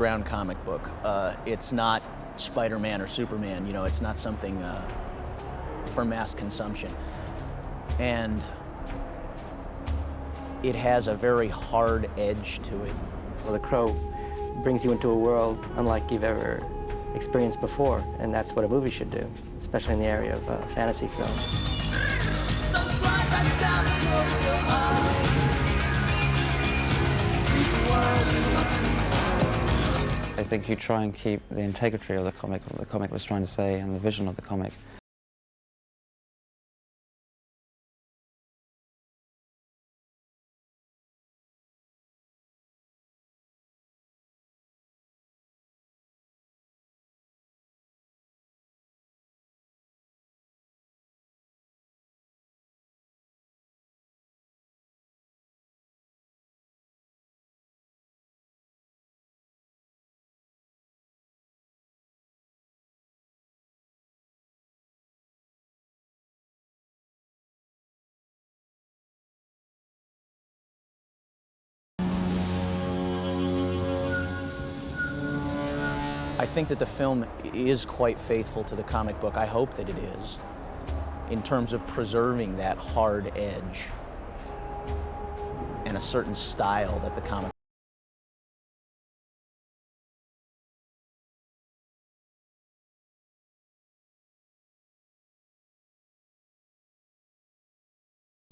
Ground comic book. It's not Spider-Man or Superman, you know, it's not something for mass consumption. And it has a very hard edge to it. Well, The Crow brings you into a world unlike you've ever experienced before, and that's what a movie should do, especially in the area of fantasy film. So slide back down and close your eyes. See the world you must be told. I think you try and keep the integrity of the comic, what the comic was trying to say, and the vision of the comic. I think that the film is quite faithful to the comic book. I hope that it is, in terms of preserving that hard edge and a certain style that the comic.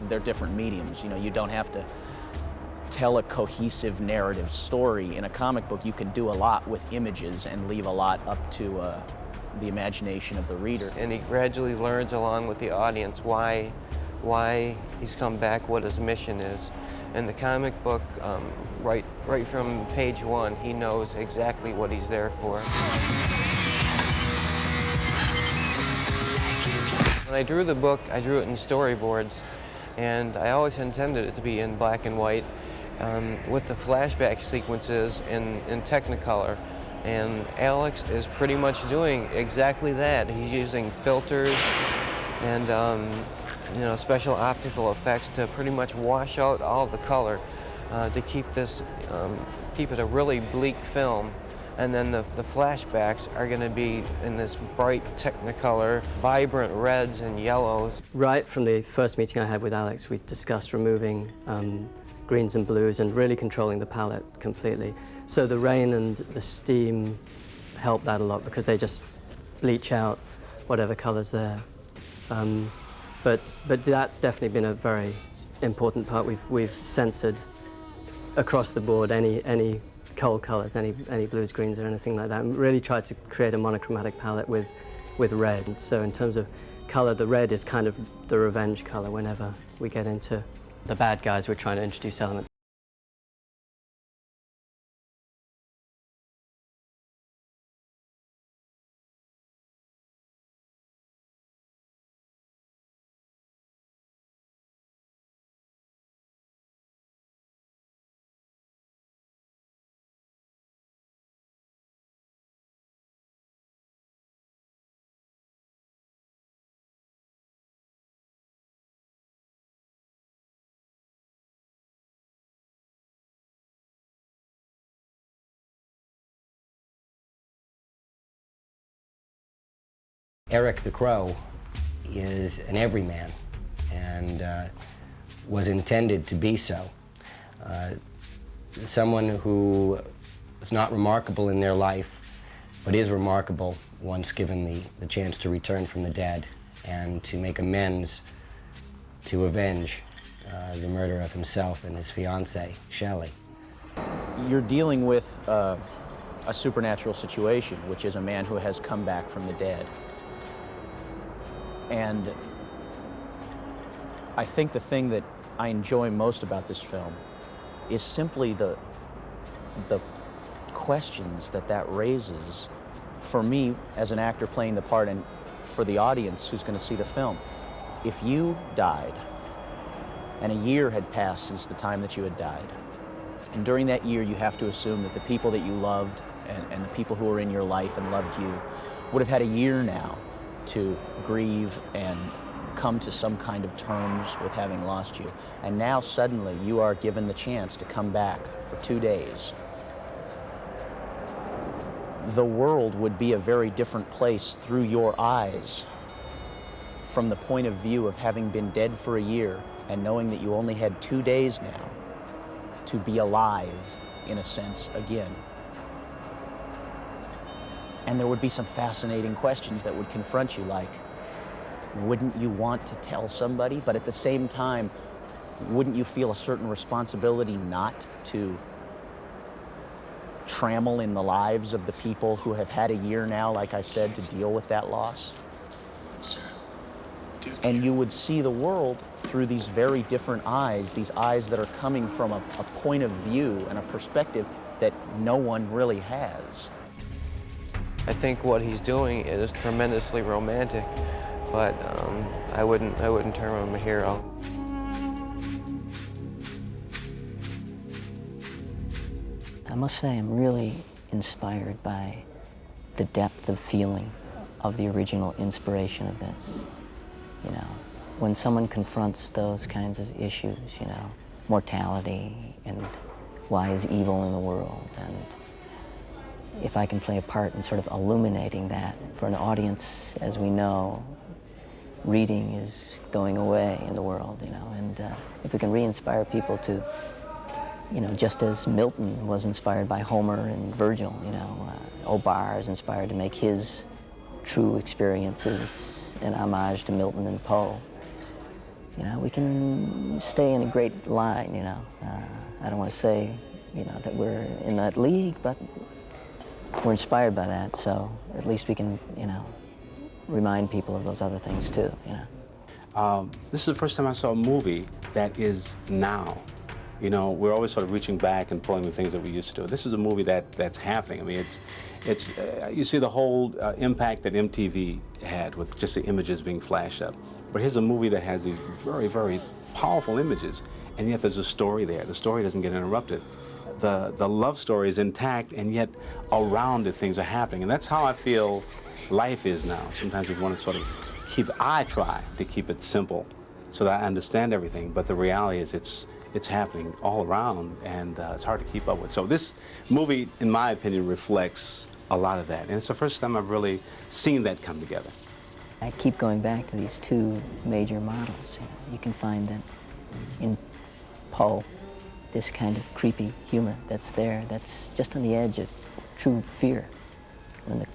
They're different mediums, you know, you don't have to tell a cohesive narrative story. In a comic book, you can do a lot with images and leave a lot up to the imagination of the reader. And he gradually learns along with the audience why he's come back, what his mission is. In the comic book, right from page one, he knows exactly what he's there for. When I drew the book, I drew it in storyboards, and I always intended it to be in black and white, with the flashback sequences in Technicolor. And Alex is pretty much doing exactly that. He's using filters and you know, special optical effects to pretty much wash out all the color to keep it a really bleak film. And then the flashbacks are going to be in this bright Technicolor, vibrant reds and yellows. Right from the first meeting I had with Alex, we discussed removing greens and blues and really controlling the palette completely. So the rain and the steam help that a lot because they just bleach out whatever color's there. But that's definitely been a very important part. We've censored across the board any cold colors, any blues, greens, or anything like that, and really tried to create a monochromatic palette with red. So in terms of color, the red is kind of the revenge color whenever we get into the bad guys. We're trying to introduce elements. Eric the Crow is an everyman and was intended to be so. Someone who is not remarkable in their life, but is remarkable once given the chance to return from the dead and to make amends, to avenge the murder of himself and his fiancée, Shelley. You're dealing with a supernatural situation, which is a man who has come back from the dead. And I think the thing that I enjoy most about this film is simply the questions that raises for me as an actor playing the part and for the audience who's going to see the film. If you died and a year had passed since the time that you had died, and during that year you have to assume that the people that you loved and the people who were in your life and loved you would have had a year now to grieve and come to some kind of terms with having lost you. And now suddenly you are given the chance to come back for 2 days the world would be a very different place through your eyes, from the point of view of having been dead for a year and knowing that you only had 2 days now to be alive, in a sense, again. And there would be some fascinating questions that would confront you, like, wouldn't you want to tell somebody? But at the same time, wouldn't you feel a certain responsibility not to trammel in the lives of the people who have had a year now, like I said, to deal with that loss? And you would see the world through these very different eyes, these eyes that are coming from a point of view and a perspective that no one really has. I think what he's doing is tremendously romantic, but I wouldn't term him a hero. I must say I'm really inspired by the depth of feeling of the original inspiration of this. You know, when someone confronts those kinds of issues, you know, mortality and why is evil in the world, and if I can play a part in sort of illuminating that for an audience, as we know, reading is going away in the world, you know, and if we can re-inspire people to, you know, just as Milton was inspired by Homer and Virgil, you know, O'Barr is inspired to make his true experiences an homage to Milton and Poe. You know, we can stay in a great line, you know. I don't want to say, you know, that we're in that league, but we're inspired by that, so at least we can, you know, remind people of those other things too, you know. This is the first time I saw a movie that is now. You know, we're always sort of reaching back and pulling the things that we used to do. This is a movie that's happening. I mean, it's you see the whole impact that MTV had with just the images being flashed up. But here's a movie that has these very, very powerful images, and yet there's a story there. The story doesn't get interrupted. The love story is intact, and yet around it things are happening. And that's how I feel life is now. Sometimes we want to sort of I try to keep it simple so that I understand everything, but the reality is it's happening all around, and it's hard to keep up with. So this movie, in my opinion, reflects a lot of that. And it's the first time I've really seen that come together. I keep going back to these two major models. You can find that in Poe, this kind of creepy humor that's there, that's just on the edge of true fear. When the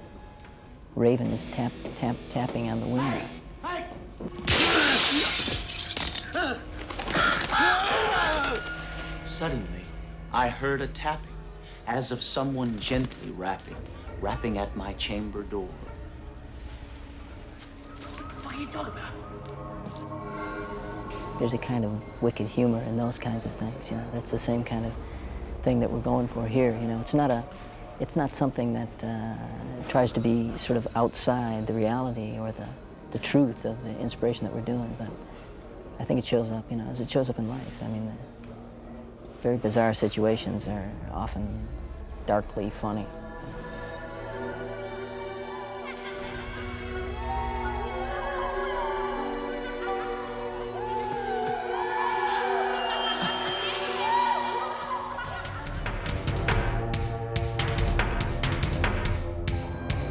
raven is tapping on the window. Suddenly, I heard a tapping, as of someone gently rapping at my chamber door. What are you talking about? There's a kind of wicked humor in those kinds of things, you know. That's the same kind of thing that we're going for here, you know. It's not something that tries to be sort of outside the reality or the truth of the inspiration that we're doing, but I think it shows up, you know, as it shows up in life. I mean, very bizarre situations are often darkly funny.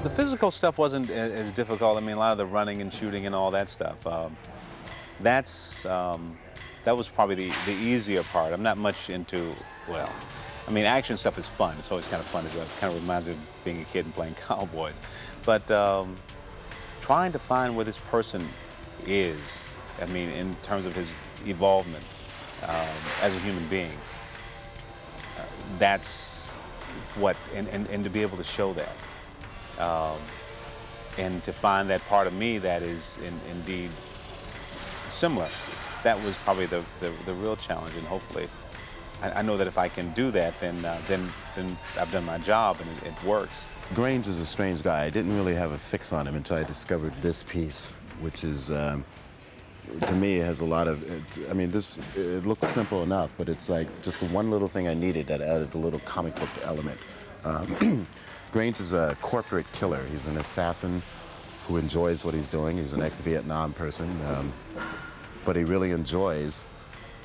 The physical stuff wasn't as difficult. I mean, a lot of the running and shooting and all that stuff. That was probably the easier part. I'm not much into, well, I mean, action stuff is fun. It's always kind of fun to do. It kind of reminds me of being a kid and playing cowboys. But trying to find where this person is, I mean, in terms of his evolvement as a human being, that's what, and to be able to show that. And to find that part of me that is indeed similar. That was probably the real challenge, and hopefully, I know that if I can do that, then I've done my job and it works. Grange is a strange guy. I didn't really have a fix on him until I discovered this piece, which is, to me, it has a lot of, I mean, it looks simple enough, but it's like just the one little thing I needed that added a little comic book element. Grange is a corporate killer. He's an assassin who enjoys what he's doing. He's an ex-Vietnam person. But he really enjoys.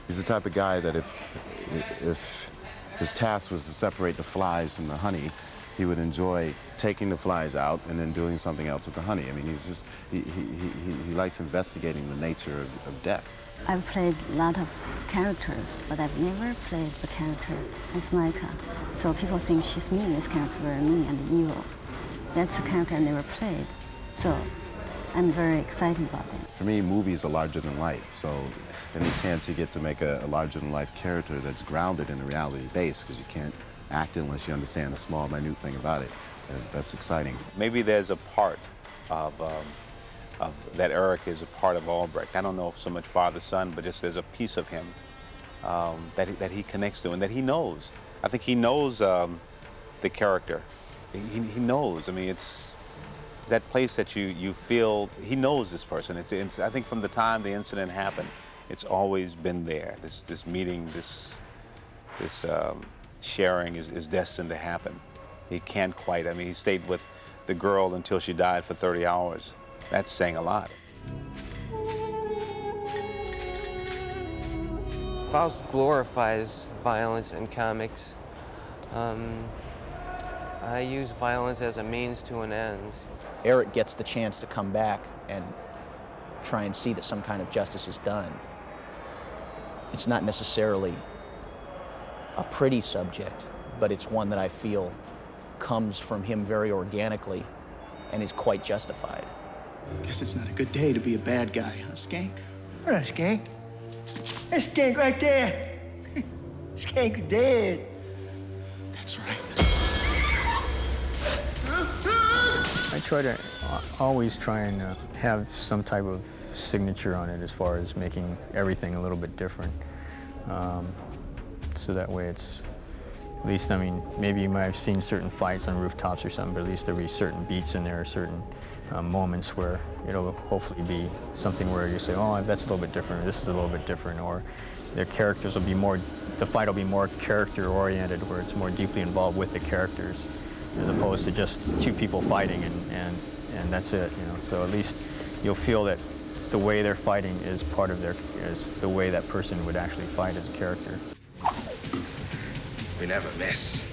He's the type of guy that if his task was to separate the flies from the honey, he would enjoy taking the flies out and then doing something else with the honey. I mean, he likes investigating the nature of death. I've played a lot of characters, but I've never played the character as Micah. So people think she's mean. This character's very mean and evil. That's a character I never played. So I'm very excited about that. For me, movies are larger than life. So any chance you get to make a larger than life character that's grounded in a reality base, because you can't act unless you understand a small, minute thing about it. That's exciting. Maybe there's a part of that Eric is a part of Albrecht. I don't know if so much father-son, but just there's a piece of him that he connects to and that he knows. I think he knows the character. He knows. I mean, it's that place that you feel he knows this person. It's I think from the time the incident happened, it's always been there. This meeting, this sharing is destined to happen. He can't quite. I mean, he stayed with the girl until she died for 30 hours. That's saying a lot. Faust glorifies violence in comics. I use violence as a means to an end. Eric gets the chance to come back and try and see that some kind of justice is done. It's not necessarily a pretty subject, but it's one that I feel comes from him very organically and is quite justified. Guess it's not a good day to be a bad guy, huh, Skank? What a Skank? That's Skank right there. Skank's dead. That's right. I try to always try and have some type of signature on it as far as making everything a little bit different. So that way it's, at least, I mean, maybe you might have seen certain fights on rooftops or something, but at least there'll be certain beats in there, certain moments where it'll hopefully be something where you say, oh, that's a little bit different, or this is a little bit different, or the characters will be more, the fight will be more character-oriented, where it's more deeply involved with the characters, as opposed to just two people fighting and that's it, you know. So at least you'll feel that the way they're fighting is part of is the way that person would actually fight as a character. We never miss.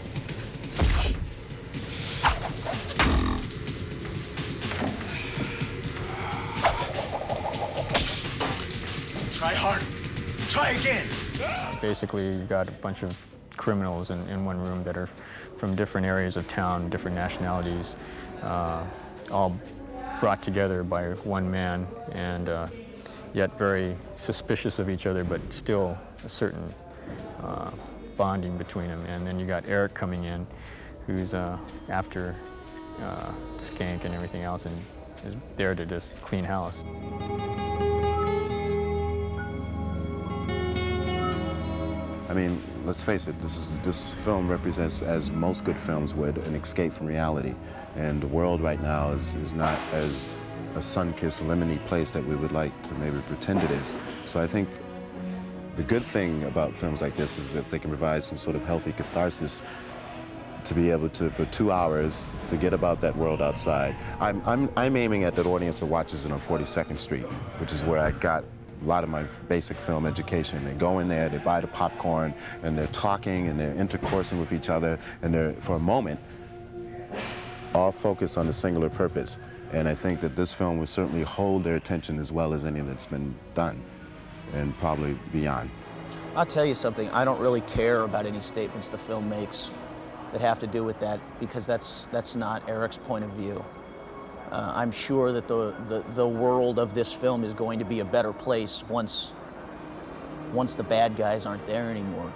Try hard. Try again. Basically, you got a bunch of criminals in one room that are from different areas of town, different nationalities, all brought together by one man, and yet very suspicious of each other, but still a certain bonding between them. And then you got Eric coming in, who's after Skank and everything else, and is there to just clean house. I mean, let's face it, this film represents, as most good films would, an escape from reality. And the world right now is not as a sun-kissed lemony place that we would like to maybe pretend it is. So I think the good thing about films like this is if they can provide some sort of healthy catharsis to be able to, for 2 hours, forget about that world outside. I'm aiming at that audience that watches it on 42nd Street, which is where I got a lot of my basic film education. They go in there, they buy the popcorn, and they're talking and they're intercoursing with each other, and they're, for a moment, all focused on a singular purpose. And I think that this film will certainly hold their attention as well as any that's been done, and probably beyond. I'll tell you something, I don't really care about any statements the film makes that have to do with that, because that's not Eric's point of view. I'm sure that the world of this film is going to be a better place once the bad guys aren't there anymore.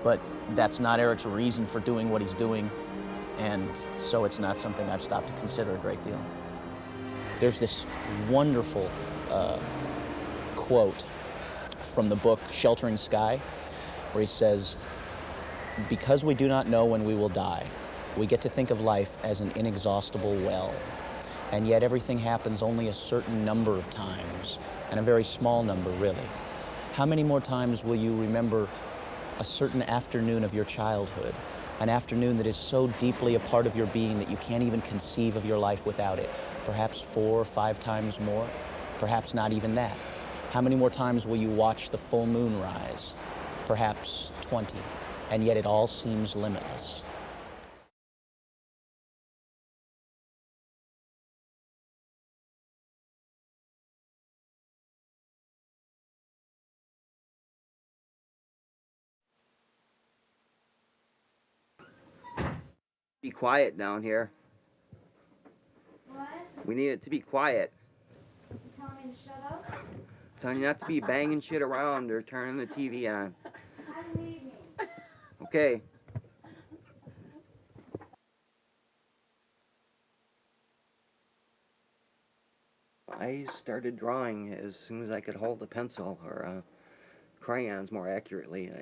But that's not Eric's reason for doing what he's doing, and so it's not something I've stopped to consider a great deal. There's this wonderful quote from the book Sheltering Sky, where he says, "Because we do not know when we will die, we get to think of life as an inexhaustible well. And yet everything happens only a certain number of times, and a very small number, really. How many more times will you remember a certain afternoon of your childhood, an afternoon that is so deeply a part of your being that you can't even conceive of your life without it? Perhaps 4 or 5 times more, perhaps not even that. How many more times will you watch the full moon rise? Perhaps 20, and yet it all seems limitless. Be quiet down here. What? We need it to be quiet. You telling me to shut up? I'm telling you not to be banging shit around or turning the TV on. How do you need me? Okay. I started drawing as soon as I could hold a pencil, or crayons more accurately.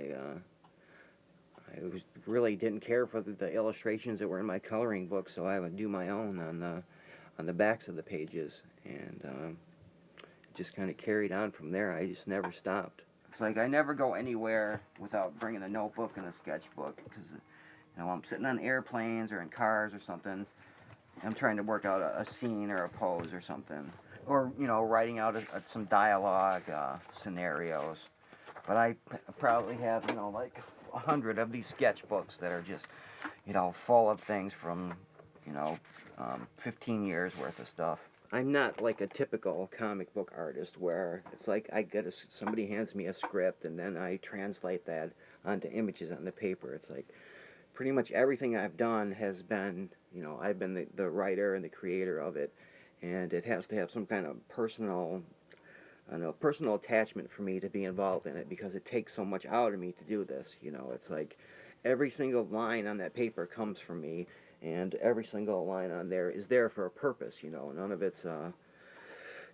I really didn't care for the illustrations that were in my coloring book, so I would do my own on the backs of the pages, and it just kind of carried on from there. I just never stopped. It's like I never go anywhere without bringing a notebook and a sketchbook, because I'm sitting on airplanes or in cars or something. I'm trying to work out a scene or a pose or something, or writing out some dialogue scenarios. But I probably have like 100 of these sketchbooks that are just full of things from 15 years worth of stuff. I'm not like a typical comic book artist where it's like somebody hands me a script and then I translate that onto images on the paper. It's like pretty much everything I've done has been, I've been the writer and the creator of it, and it has to have some kind of personal attachment for me to be involved in it, because it takes so much out of me to do this. It's like every single line on that paper comes from me, and every single line on there is there for a purpose. None of it's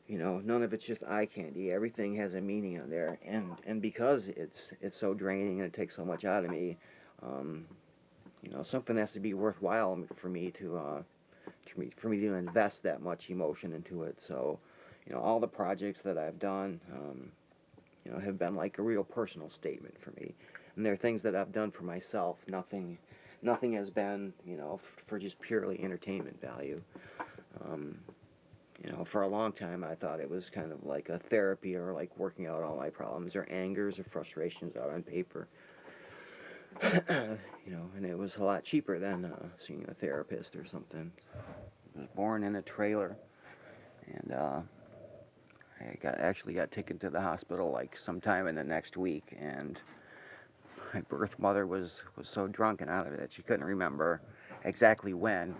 none of it's just eye candy. Everything has a meaning on there, and because it's so draining and it takes so much out of me, something has to be worthwhile for me to invest that much emotion into it. So, all the projects that I've done, have been like a real personal statement for me, and they're things that I've done for myself. Nothing has been, for just purely entertainment value. For a long time I thought it was kind of like a therapy, or like working out all my problems or angers or frustrations out on paper. And it was a lot cheaper than seeing a therapist or something. I was born in a trailer, and I actually got taken to the hospital like sometime in the next week, and my birth mother was so drunk and out of it that she couldn't remember exactly when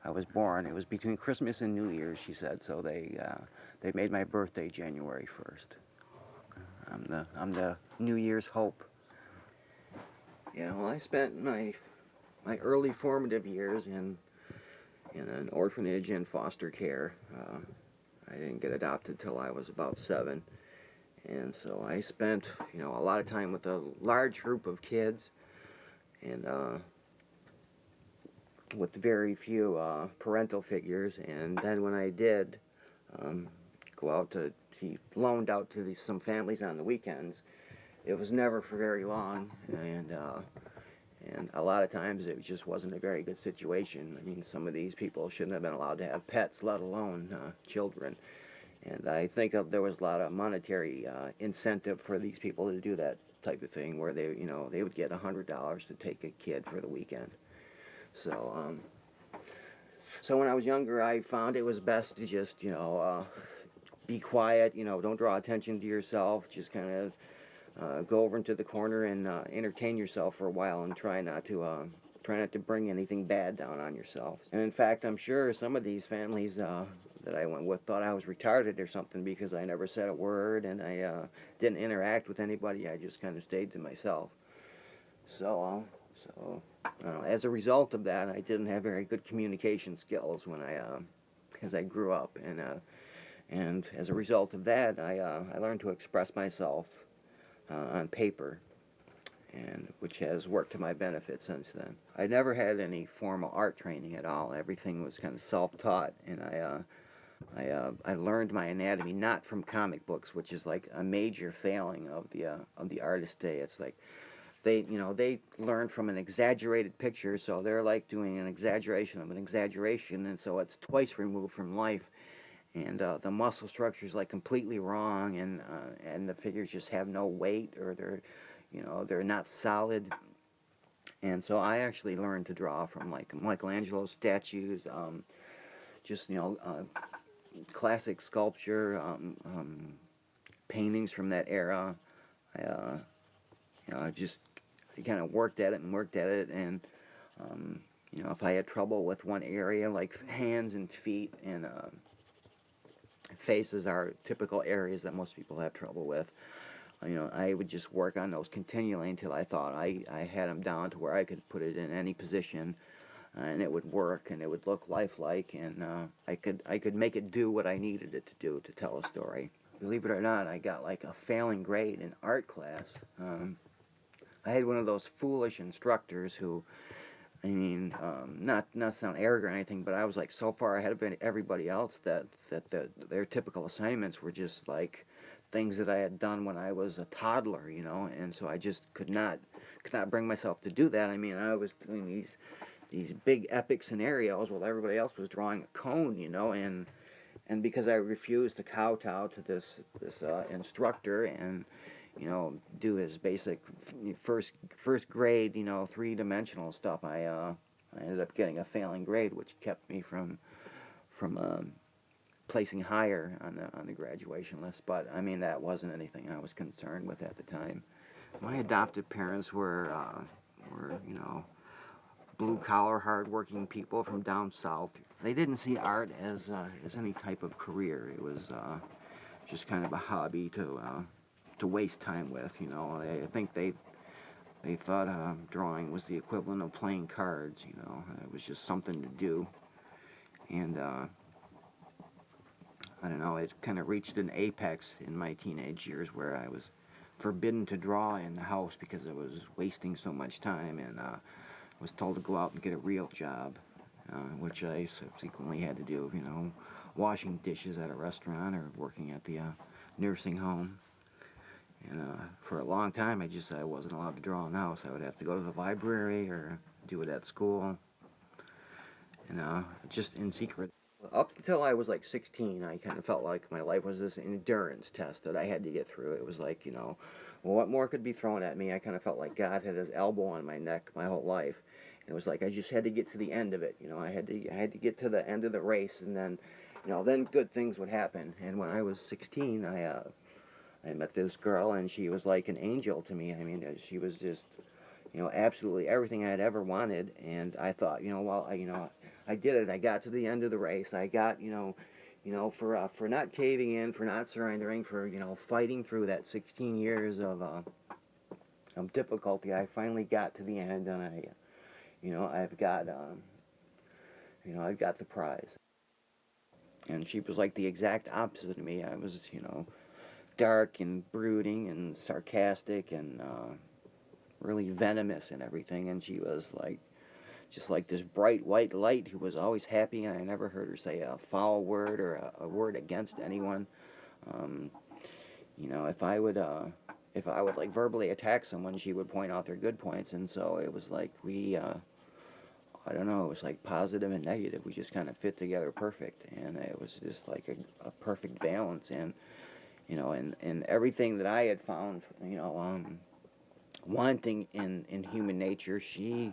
I was born. It was between Christmas and New Year's, she said, so they made my birthday January 1st. I'm the New Year's hope. I spent my early formative years in an orphanage and foster care. I didn't get adopted till I was about 7, and so I spent a lot of time with a large group of kids, and with very few parental figures. And then when I did go out to be loaned out to some families on the weekends, it was never for very long, and a lot of times it just wasn't a very good situation. I mean, some of these people shouldn't have been allowed to have pets, let alone children. And I think there was a lot of monetary incentive for these people to do that type of thing, where they would get $100 to take a kid for the weekend. So, so when I was younger, I found it was best to just be quiet. Don't draw attention to yourself. Just kind of go over into the corner and entertain yourself for a while, and try not to bring anything bad down on yourself. And in fact, I'm sure some of these families that I went with thought I was retarded or something, because I never said a word and I didn't interact with anybody. I just kind of stayed to myself. So as a result of that, I didn't have very good communication skills as I grew up, and as a result of that, I learned to express myself on paper, and which has worked to my benefit since then. I never had any formal art training at all. Everything was kind of self-taught, and I learned my anatomy not from comic books, which is like a major failing of the artist day. It's like they learn from an exaggerated picture, so they're like doing an exaggeration of an exaggeration, and so it's twice removed from life. And the muscle structure is like completely wrong, and the figures just have no weight, or they're not solid. And so I actually learned to draw from like Michelangelo's statues, just classic sculpture, paintings from that era. I just kind of worked at it and worked at it, and if I had trouble with one area, like hands and feet and faces are typical areas that most people have trouble with. I would just work on those continually until I thought I had them down to where I could put it in any position, and it would work, and it would look lifelike, and I could make it do what I needed it to do to tell a story. Believe it or not, I got like a failing grade in art class. I had one of those foolish instructors who, not sound arrogant or anything, but I was like so far ahead of everybody else that their typical assignments were just like things that I had done when I was a toddler, and so I just could not bring myself to do that. I was doing these big epic scenarios while everybody else was drawing a cone, and because I refused to kowtow to this instructor and do his basic first grade, three-dimensional stuff, I ended up getting a failing grade, which kept me from placing higher on the graduation list. But that wasn't anything I was concerned with at the time. My adoptive parents were blue-collar, hard-working people from down south. They didn't see art as any type of career. It was just kind of a hobby to waste time with. I think they thought drawing was the equivalent of playing cards. It was just something to do, and I don't know. It kind of reached an apex in my teenage years where I was forbidden to draw in the house because I was wasting so much time, and was told to go out and get a real job, which I subsequently had to do. Washing dishes at a restaurant or working at the nursing home. And for a long time, I wasn't allowed to draw in the house. I would have to go to the library or do it at school, just in secret. Up until I was like 16, I kind of felt like my life was this endurance test that I had to get through. It was like, well, what more could be thrown at me? I kind of felt like God had his elbow on my neck my whole life. And it was like I just had to get to the end of it. I had to get to the end of the race, and then, then good things would happen. And when I was 16, I met this girl, and she was like an angel to me. She was just, absolutely everything I had ever wanted. And I thought, well, I did it. I got to the end of the race. I got, for not caving in, for not surrendering, for, fighting through that 16 years of difficulty. I finally got to the end, and I've got the prize. And she was like the exact opposite of me. I was, dark and brooding and sarcastic and really venomous and everything, and she was like just like this bright white light who was always happy, and I never heard her say a foul word or a word against anyone. If I would like verbally attack someone, she would point out their good points, and so it was like I don't know, it was like positive and negative. We just kind of fit together perfect, and it was just like a perfect balance. And and everything that I had found, wanting in human nature, she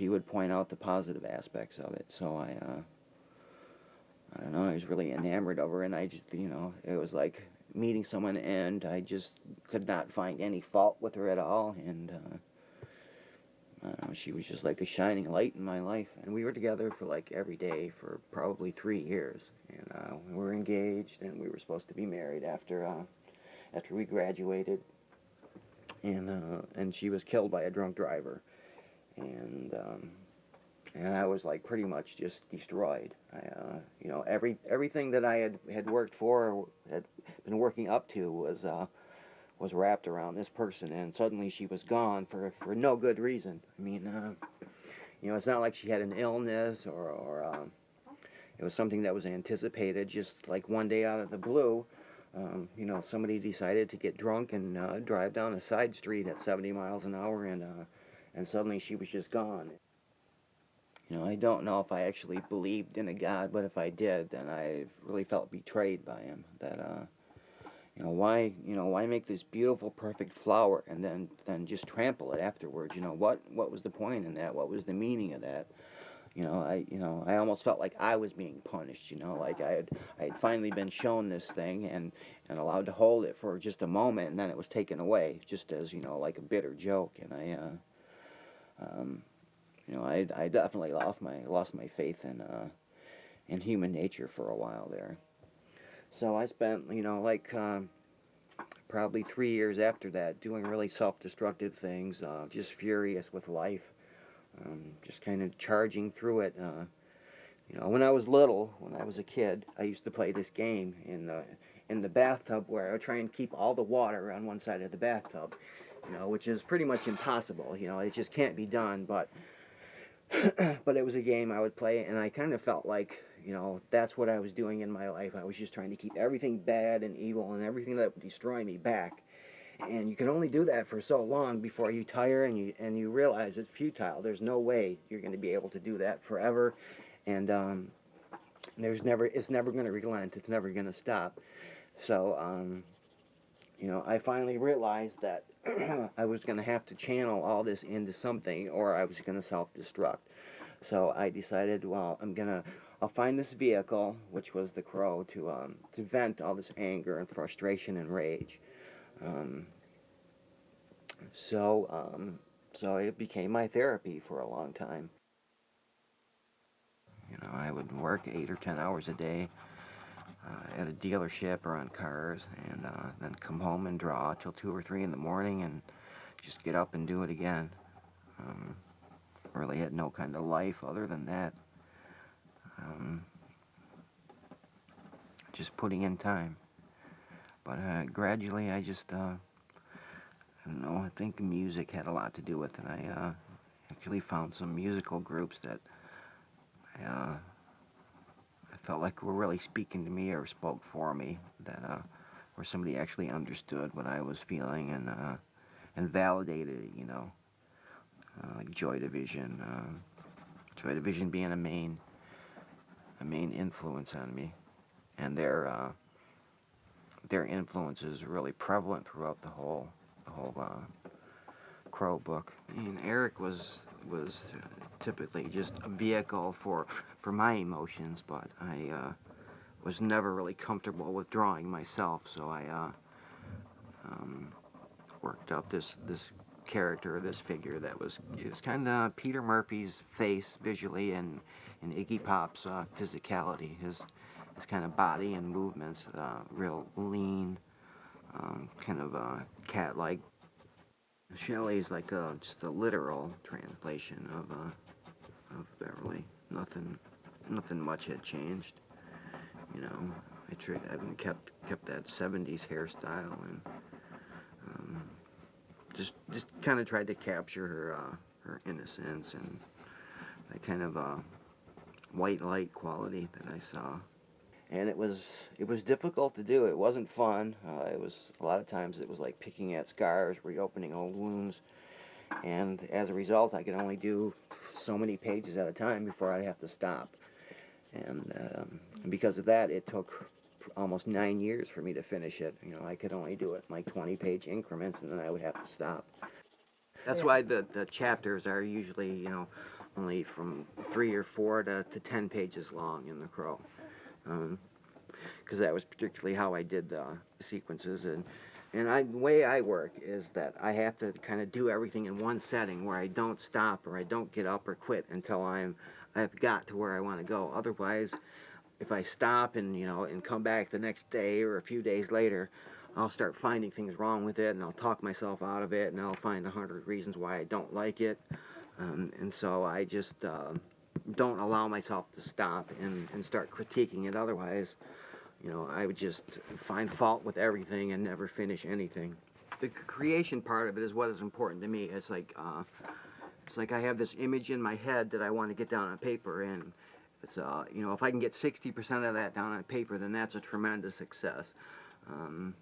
would point out the positive aspects of it. So I don't know, I was really enamored of her, and I just, it was like meeting someone, and I just could not find any fault with her at all, and I don't know, she was just like a shining light in my life. And we were together for like every day for probably 3 years. And we were engaged, and we were supposed to be married after we graduated. And she was killed by a drunk driver. And I was like pretty much just destroyed. Everything that I had worked for, had been working up to, was wrapped around this person, and suddenly she was gone for no good reason. It's not like she had an illness or it was something that was anticipated. Just like one day out of the blue, somebody decided to get drunk and drive down a side street at 70 miles an hour, and suddenly she was just gone. I don't know if I actually believed in a God, but if I did, then I really felt betrayed by him. That why make this beautiful, perfect flower and then just trample it afterwards? What was the point in that? What was the meaning of that? I almost felt like I was being punished. Like I had finally been shown this thing and allowed to hold it for just a moment, and then it was taken away, just as like a bitter joke. And I definitely lost my faith in human nature for a while there. So I spent, probably 3 years after that doing really self-destructive things, just furious with life, just kind of charging through it. When I was little, when I was a kid, I used to play this game in the bathtub where I would try and keep all the water on one side of the bathtub, which is pretty much impossible. It just can't be done, but it was a game I would play, and I kind of felt like, that's what I was doing in my life. I was just trying to keep everything bad and evil and everything that would destroy me back. And you can only do that for so long before you tire and you realize it's futile. There's no way you're going to be able to do that forever, and it's never going to relent. It's never going to stop. So, I finally realized that I was going to have to channel all this into something, or I was going to self-destruct. So I decided, well, I'll find this vehicle, which was the crow, to vent all this anger and frustration and rage. So it became my therapy for a long time. I would work 8 or 10 hours a day at a dealership or on cars, and then come home and draw till 2 or 3 in the morning, and just get up and do it again. Really had no kind of life other than that. Just putting in time. But gradually I just, I don't know, I think music had a lot to do with it. I actually found some musical groups that I felt like were really speaking to me or spoke for me, that where somebody actually understood what I was feeling and validated it, like Joy Division. Joy Division being a main influence on me, and their influence is really prevalent throughout the whole Crow book. Eric was typically just a vehicle for my emotions, but I was never really comfortable with drawing myself, so I worked up this character, this figure that was kind of Peter Murphy's face visually, and Iggy Pop's physicality, his kind of body and movements, real lean, kind of cat-like. Shelley's like just a literal translation of Beverly. Nothing much had changed. I kept that 70s hairstyle, and just kind of tried to capture her innocence and that kind of white light quality that I saw. And it was difficult to do. It wasn't fun. It was a lot of times it was like picking at scars, reopening old wounds, and as a result, I could only do so many pages at a time before I'd have to stop. And because of that, it took almost 9 years for me to finish it. I could only do it in like 20-page increments, and then I would have to stop. That's why the chapters are usually, only from 3 or 4 to 10 pages long in The Crow. Because that was particularly how I did the sequences, and the way I work is that I have to kind of do everything in one setting where I don't stop or I don't get up or quit until I've got to where I want to go. Otherwise, if I stop and come back the next day or a few days later, I'll start finding things wrong with it, and I'll talk myself out of it, and I'll find 100 reasons why I don't like it, and so I just don't allow myself to stop and start critiquing it. Otherwise, I would just find fault with everything and never finish anything. The creation part of it is what is important to me. It's like I have this image in my head that I want to get down on paper, and it's if I can get 60% of that down on paper, then that's a tremendous success. I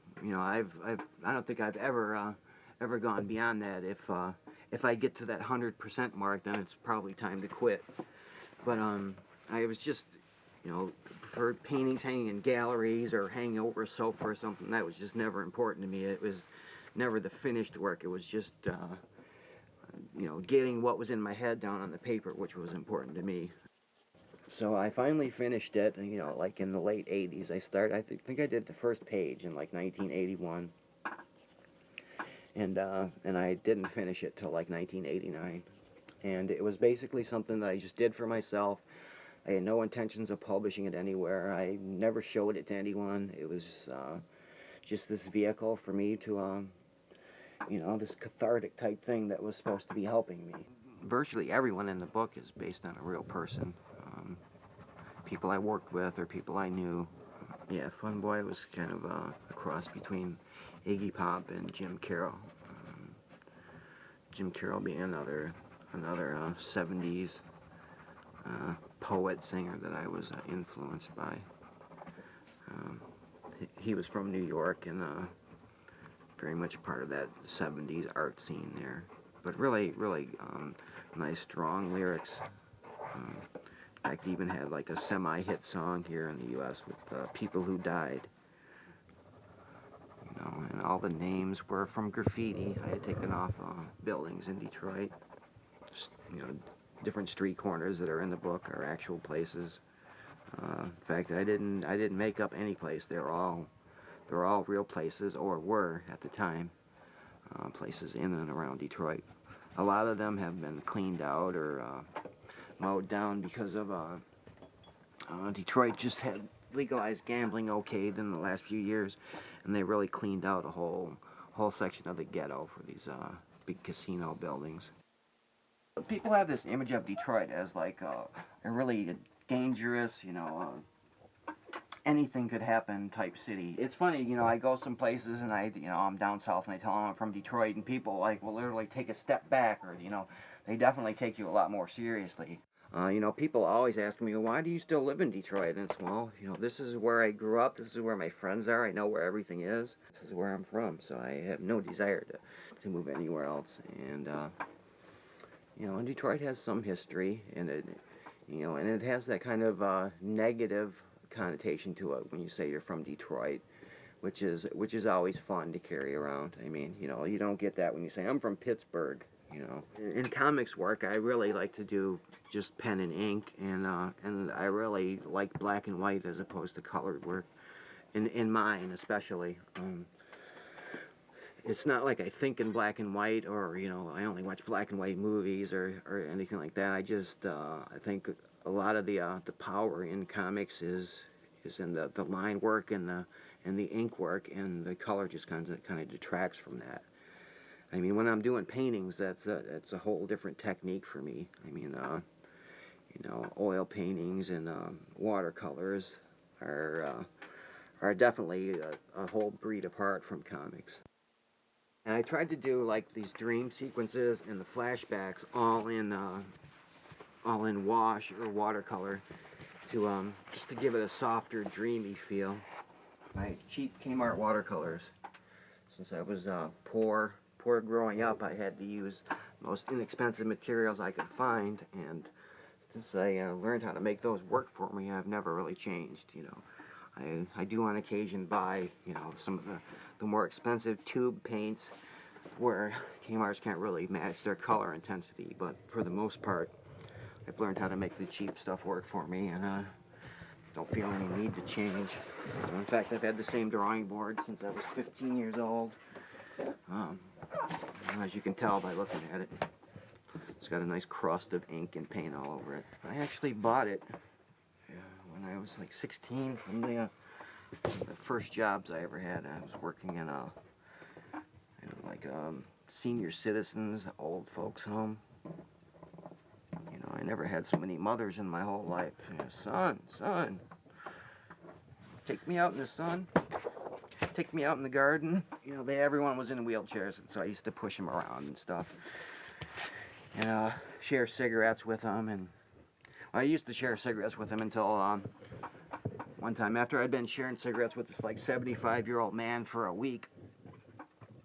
don't think I've ever gone beyond that. If I get to that 100% mark, then it's probably time to quit. But I was just preferred paintings hanging in galleries or hanging over a sofa or something. That was just never important to me. It was never the finished work. It was just, getting what was in my head down on the paper, which was important to me. So I finally finished it, like in the late 80s. I think I did the first page in like 1981. And I didn't finish it till like 1989. And it was basically something that I just did for myself. I had no intentions of publishing it anywhere. I never showed it to anyone. It was just this vehicle for me to, this cathartic type thing that was supposed to be helping me. Virtually everyone in the book is based on a real person. People I worked with or people I knew. Yeah, Fun Boy was kind of a cross between Iggy Pop and Jim Carroll. Jim Carroll being another 70s poet, singer that I was influenced by. He was from New York and very much a part of that 70s art scene there. But really, really nice, strong lyrics. In fact, he even had like a semi-hit song here in the U.S. with People Who Died. And all the names were from graffiti. I had taken off buildings in Detroit. Just, different street corners that are in the book are actual places. In fact, I didn't make up any place. They're all real places, or were at the time, places in and around Detroit. A lot of them have been cleaned out or mowed down because of Detroit just had legalized gambling okayed in the last few years, and they really cleaned out a whole section of the ghetto for these big casino buildings. People have this image of Detroit as like a really dangerous, anything could happen type city. It's funny, I go some places and I'm down south and I tell them I'm from Detroit, and people will literally take a step back, or they definitely take you a lot more seriously. People always ask me, why do you still live in Detroit? And it's, well, this is where I grew up, this is where my friends are, I know where everything is, this is where I'm from, so I have no desire to move anywhere else. And, and Detroit has some history, and it has that kind of negative connotation to it when you say you're from Detroit, which is always fun to carry around. I mean, you don't get that when you say, I'm from Pittsburgh. In comics work, I really like to do just pen and ink, and I really like black and white as opposed to colored work, in mine especially. It's not like I think in black and white, or I only watch black and white movies or anything like that. I just I think a lot of the power in comics is in the line work and the ink work, and the color just kind of detracts from that. I mean, when I'm doing paintings, that's a whole different technique for me. I mean, oil paintings and watercolors are definitely a whole breed apart from comics. And I tried to do like these dream sequences and the flashbacks all in wash or watercolor to just to give it a softer, dreamy feel. My cheap Kmart watercolors. Since I was poor growing up, I had to use the most inexpensive materials I could find, and since I learned how to make those work for me, I've never really changed. I do on occasion buy some of the more expensive tube paints where Kmart's can't really match their color intensity, but for the most part I've learned how to make the cheap stuff work for me, and don't feel any need to change. In fact, I've had the same drawing board since I was 15 years old. As you can tell by looking at it, it's got a nice crust of ink and paint all over it. I actually bought it when I was like 16 from the first jobs I ever had. I was working in a senior citizens, old folks home. I never had so many mothers in my whole life. Son, take me out in the sun. Take me out in the garden. Everyone was in wheelchairs, and so I used to push them around and stuff. And share cigarettes with them. And I used to share cigarettes with them until one time, after I'd been sharing cigarettes with this like 75-year-old man for a week,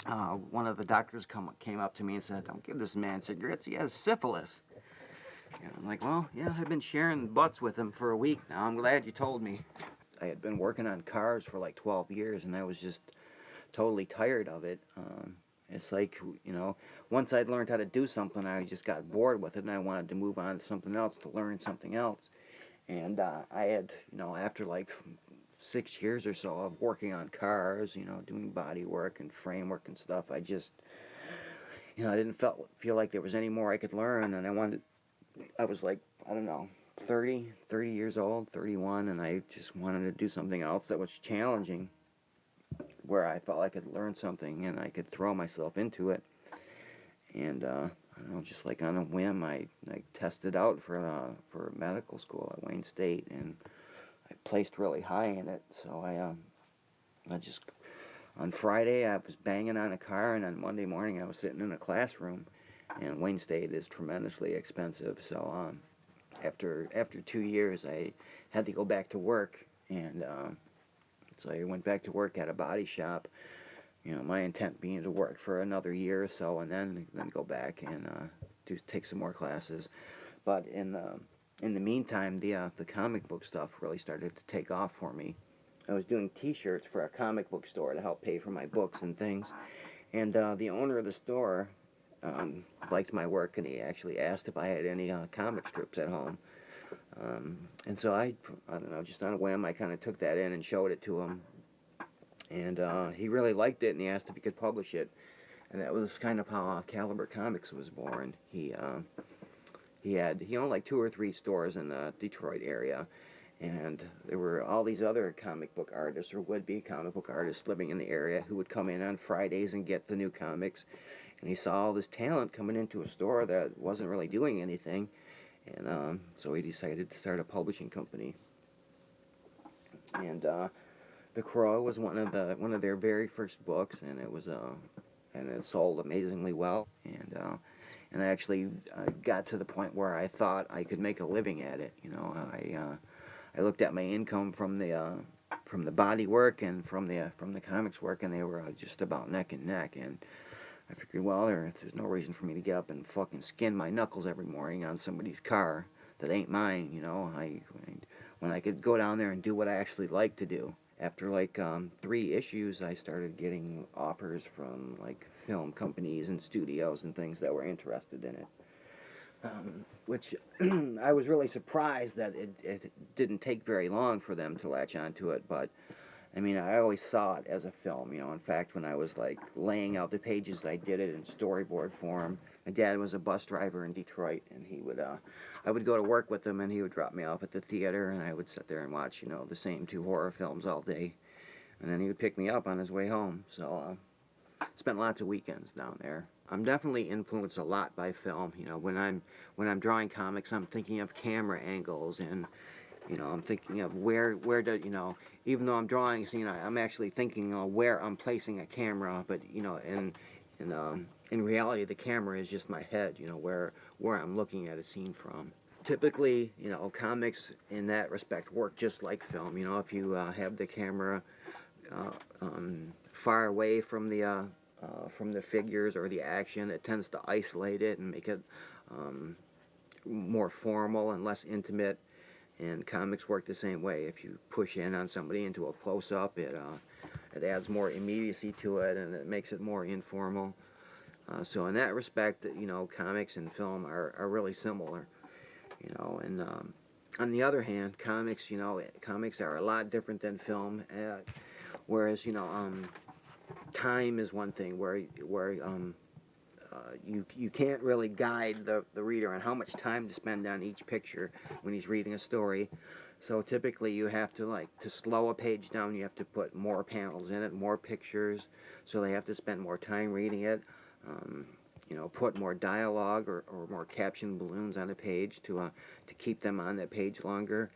one of the doctors came up to me and said, "Don't give this man cigarettes, he has syphilis." And I'm like, well, yeah, I've been sharing butts with him for a week now. I'm glad you told me. I had been working on cars for like 12 years, and I was just totally tired of it. It's like, you know, once I'd learned how to do something, I just got bored with it, and I wanted to move on to something else, to learn something else. And I had, you know, after like 6 years or so of working on cars, you know, doing body work and framework and stuff, I just, you know, I didn't feel like there was any more I could learn, and I was like, I don't know, 30 years old, 31, and I just wanted to do something else that was challenging, where I felt I could learn something and I could throw myself into it. And I don't know, just like on a whim, I tested out for medical school at Wayne State, and I placed really high in it. So I just, on Friday I was banging on a car, and on Monday morning I was sitting in a classroom. And Wayne State is tremendously expensive, so after 2 years I had to go back to work, and so I went back to work at a body shop. You know, my intent being to work for another year or so, and then go back and take some more classes. But in the meantime, the comic book stuff really started to take off for me. I was doing T-shirts for a comic book store to help pay for my books and things, and the owner of the store liked my work, and he actually asked if I had any comic strips at home. And so I don't know, just on a whim, I kind of took that in and showed it to him. And he really liked it, and he asked if he could publish it. And that was kind of how Caliber Comics was born. He owned like 2 or 3 stores in the Detroit area, and there were all these other comic book artists, or would-be comic book artists, living in the area who would come in on Fridays and get the new comics. And he saw all this talent coming into a store that wasn't really doing anything, and so he decided to start a publishing company. And The Crow was one of their very first books, and it sold amazingly well. And I actually got to the point where I thought I could make a living at it. You know, I looked at my income from the body work and from the comics work, and they were just about neck and neck. And I figured, well, there's no reason for me to get up and fucking skin my knuckles every morning on somebody's car that ain't mine. You know, when I could go down there and do what I actually like to do. After like 3 issues, I started getting offers from like film companies and studios and things that were interested in it, which I was really surprised that it didn't take very long for them to latch onto it. But I mean, I always saw it as a film, you know. In fact, when I was like laying out the pages, I did it in storyboard form. My dad was a bus driver in Detroit, and I would go to work with him, and he would drop me off at the theater, and I would sit there and watch, you know, the same 2 horror films all day, and then he would pick me up on his way home. So spent lots of weekends down there. I'm definitely influenced a lot by film. You know, when I'm drawing comics, I'm thinking of camera angles, and you know, I'm thinking of where do, you know, even though I'm drawing a scene, I'm actually thinking where I'm placing a camera. But you know, in reality, the camera is just my head. You know, where I'm looking at a scene from. Typically, you know, comics in that respect work just like film. You know, if you have the camera far away from the figures or the action, it tends to isolate it and make it more formal and less intimate. And comics work the same way. If you push in on somebody into a close-up, it adds more immediacy to it, and it makes it more informal. So in that respect, you know, comics and film are really similar. You know, and on the other hand, comics are a lot different than film. Whereas, you know, time is one thing where you can't really guide the reader on how much time to spend on each picture when he's reading a story. So typically you have to slow a page down, you have to put more panels in it, more pictures, so they have to spend more time reading it. You know, put more dialogue or more caption balloons on a page to keep them on that page longer.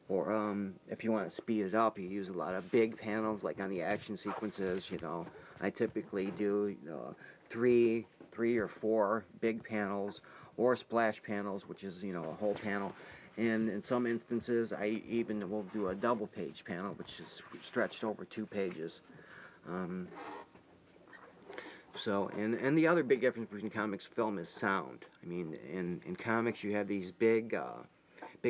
Or if you want to speed it up, you use a lot of big panels, like on the action sequences. You know, I typically do 3 or 4 big panels, or splash panels, which is, you know, a whole panel. And in some instances, I even will do a double page panel, which is stretched over 2 pages. So, and the other big difference between comics and film is sound. I mean, in comics you have these big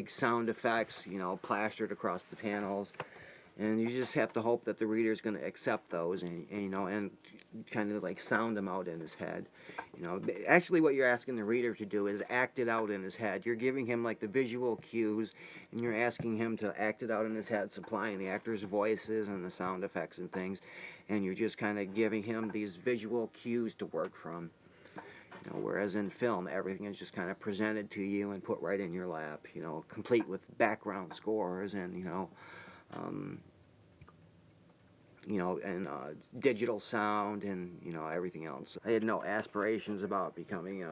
sound effects, you know, plastered across the panels, and you just have to hope that the reader's going to accept those and you know, and kind of like sound them out in his head. You know, actually what you're asking the reader to do is act it out in his head. You're giving him like the visual cues, and you're asking him to act it out in his head, supplying the actors' voices and the sound effects and things, and you're just kind of giving him these visual cues to work from. You know, whereas in film, everything is just kind of presented to you and put right in your lap, you know, complete with background scores and, and digital sound and, you know, everything else. I had no aspirations about becoming,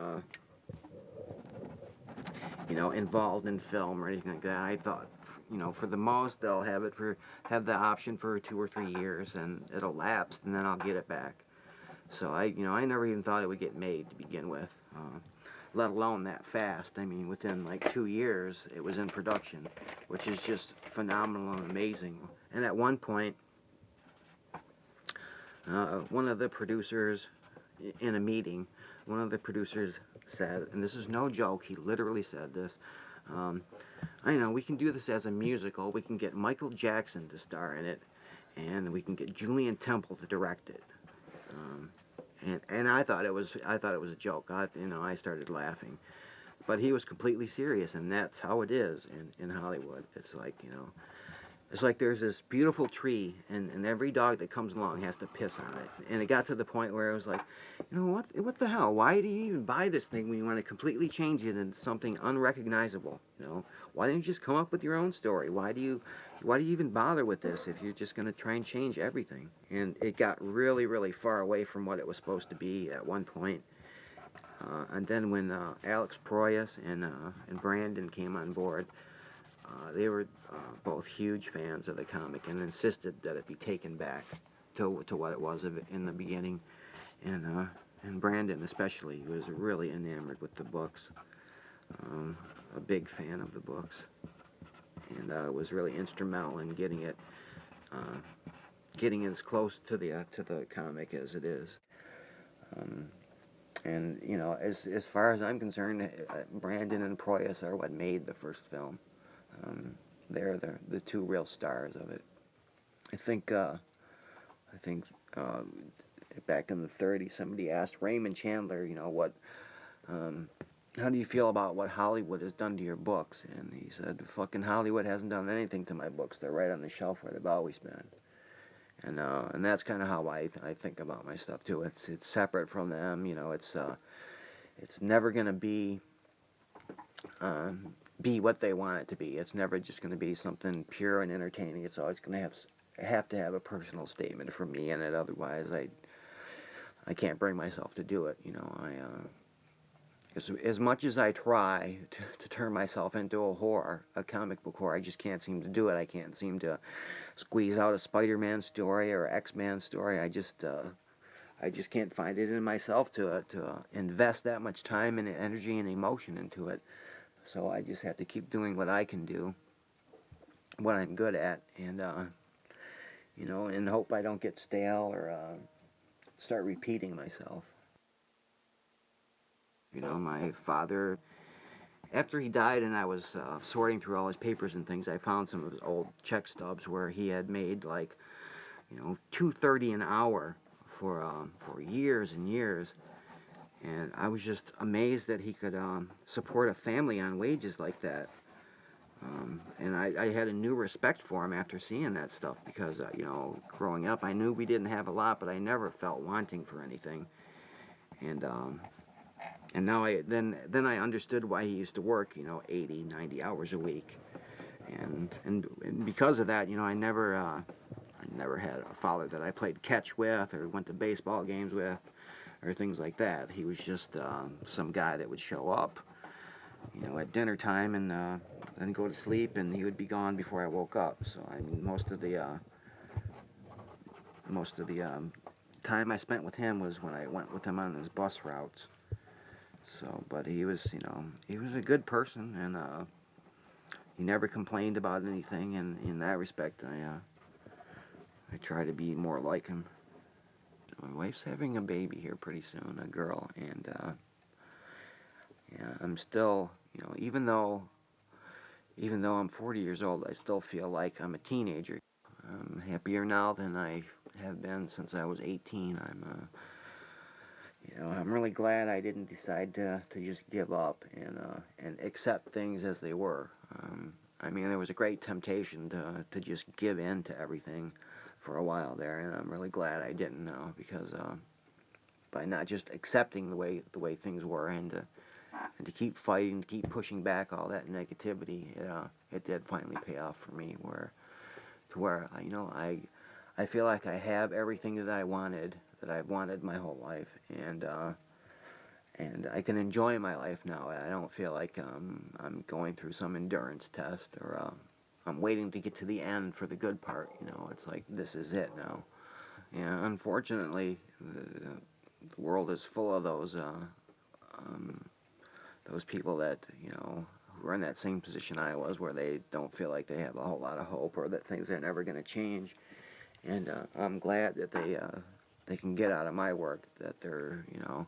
involved in film or anything like that. I thought, you know, for the most, they'll have the option for 2 or 3 years, and it'll lapse, and then I'll get it back. So I never even thought it would get made to begin with, let alone that fast. I mean, within like 2 years, it was in production, which is just phenomenal and amazing. And at one point, one of the producers, in a meeting, one of the producers said, and this is no joke, he literally said this, I know, we can do this as a musical, we can get Michael Jackson to star in it, and we can get Julian Temple to direct it. And I thought it was a joke. I started laughing, but he was completely serious, and that's how it is in Hollywood. It's like, you know, it's like there's this beautiful tree, and every dog that comes along has to piss on it. And it got to the point where it was like, you know, what the hell? Why do you even buy this thing when you want to completely change it into something unrecognizable? You know, why didn't you just come up with your own story? Why do you even bother with this if you're just going to try and change everything? And it got really, really far away from what it was supposed to be at one point. And then when Alex Proyas and Brandon came on board, they were both huge fans of the comic and insisted that it be taken back to what it was in the beginning. And Brandon especially was really enamored with the books, a big fan of the books, and was really instrumental in getting it as close to the comic as it is. And you know, as far as I'm concerned, Brandon and Proyas are what made the first film. They're the two real stars of it. I think back in the 30s, somebody asked Raymond Chandler, you know, how do you feel about what Hollywood has done to your books? And he said, fucking Hollywood hasn't done anything to my books. They're right on the shelf where they've always been. And that's kind of how I think about my stuff too. It's separate from them. You know, it's never gonna be what they want it to be. It's never just gonna be something pure and entertaining. It's always gonna have to have a personal statement for me in it. Otherwise, I can't bring myself to do it. You know, as much as I try to turn myself into a comic book whore, I just can't seem to do it. I can't seem to squeeze out a Spider-Man story or X-Man story. I just can't find it in myself to invest that much time and energy and emotion into it. So I just have to keep doing what I can do, what I'm good at, and you know, and hope I don't get stale or start repeating myself. You know, my father, after he died and I was sorting through all his papers and things, I found some of his old check stubs where he had made like, you know, $2.30 an hour for years and years. And I was just amazed that he could support a family on wages like that. And I had a new respect for him after seeing that stuff because, you know, growing up, I knew we didn't have a lot, but I never felt wanting for anything. And now then I understood why he used to work, you know, 80, 90 hours a week. And because of that, you know, I never had a father that I played catch with or went to baseball games with or things like that. He was just some guy that would show up, you know, at dinner time and then go to sleep, and he would be gone before I woke up. So I mean, most of the time I spent with him was when I went with him on his bus routes. So, but he was, you know, he was a good person, and he never complained about anything. And in that respect, I try to be more like him. my wife's having a baby here pretty soon, a girl, and yeah, I'm still, you know, even though I'm 40 years old, I still feel like I'm a teenager. I'm happier now than I have been since I was 18. You know, I'm really glad I didn't decide to just give up and accept things as they were. I mean, there was a great temptation to just give in to everything for a while there, and I'm really glad I didn't now, because by not just accepting the way things were, and to keep fighting, to keep pushing back all that negativity, it did finally pay off for me, where you know, I feel like I have everything that I've wanted my whole life, and I can enjoy my life now. I don't feel like I'm going through some endurance test, or I'm waiting to get to the end for the good part. You know, it's like, this is it now. Yeah, unfortunately, the world is full of those people that, you know, who are in that same position I was, where they don't feel like they have a whole lot of hope, or that things are never going to change. And I'm glad that they can get out of my work, that they're, you know,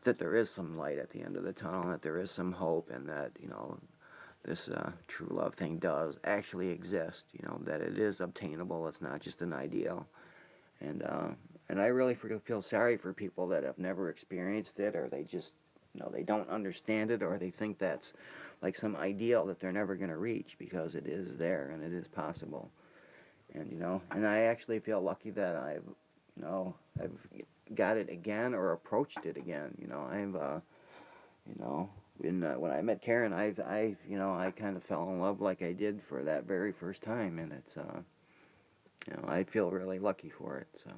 that there is some light at the end of the tunnel, that there is some hope, and that, you know, this true love thing does actually exist, you know, that it is obtainable, it's not just an ideal. And I really feel sorry for people that have never experienced it, or they just, you know, they don't understand it, or they think that's like some ideal that they're never going to reach, because it is there and it is possible. And, you know, and I actually feel lucky that I've got it again, or approached it again. You know, you know, when I met Karen, you know, I kind of fell in love like I did for that very first time, and it's, you know, I feel really lucky for it, so.